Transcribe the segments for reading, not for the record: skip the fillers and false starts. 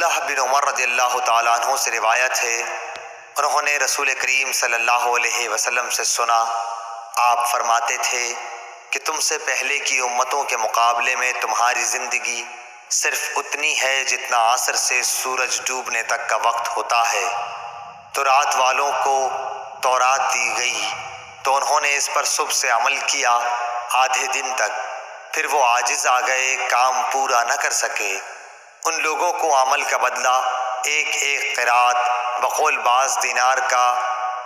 عبداللہ بن عمر رضی اللہ تعالیٰ عنہ سے روایت ہے، انہوں نے رسول کریم صلی اللہ علیہ وسلم سے سنا، آپ فرماتے تھے کہ تم سے پہلے کی امتوں کے مقابلے میں تمہاری زندگی صرف اتنی ہے جتنا عصر سے سورج ڈوبنے تک کا وقت ہوتا ہے۔ تو رات والوں کو تورات دی گئی تو انہوں نے اس پر صبح سے عمل کیا آدھے دن تک، پھر وہ عاجز آ گئے، کام پورا نہ کر سکے۔ ان لوگوں کو عمل کا بدلہ ایک ایک قرات بقول بعض دینار کا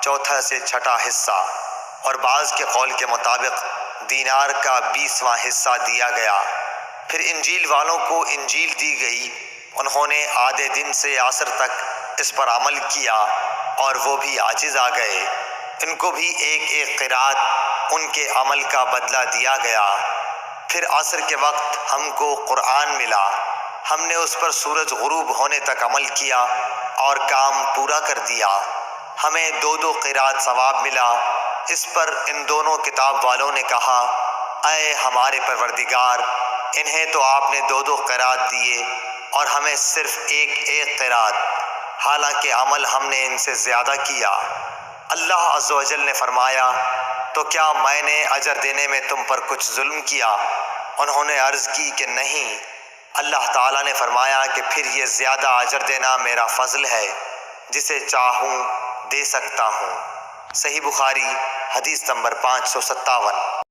چوتھا سے چھٹا حصہ اور بعض کے قول کے مطابق دینار کا 20واں حصہ دیا گیا۔ پھر انجیل والوں کو انجیل دی گئی، انہوں نے آدھے دن سے عصر تک اس پر عمل کیا اور وہ بھی عاجز آ گئے، ان کو بھی ایک ایک قرات ان کے عمل کا بدلہ دیا گیا۔ پھر عصر کے وقت ہم کو قرآن ملا، ہم نے اس پر سورج غروب ہونے تک عمل کیا اور کام پورا کر دیا، ہمیں 2 قرات ثواب ملا۔ اس پر ان دونوں کتاب والوں نے کہا، اے ہمارے پروردگار، انہیں تو آپ نے 2 قرات دیے اور ہمیں صرف ایک قرات، حالانکہ عمل ہم نے ان سے زیادہ کیا۔ اللہ عز و جل نے فرمایا، تو کیا میں نے اجر دینے میں تم پر کچھ ظلم کیا؟ انہوں نے عرض کی کہ نہیں۔ اللہ تعالیٰ نے فرمایا کہ پھر یہ زیادہ اجر دینا میرا فضل ہے، جسے چاہوں دے سکتا ہوں۔ صحیح بخاری حدیث نمبر 557۔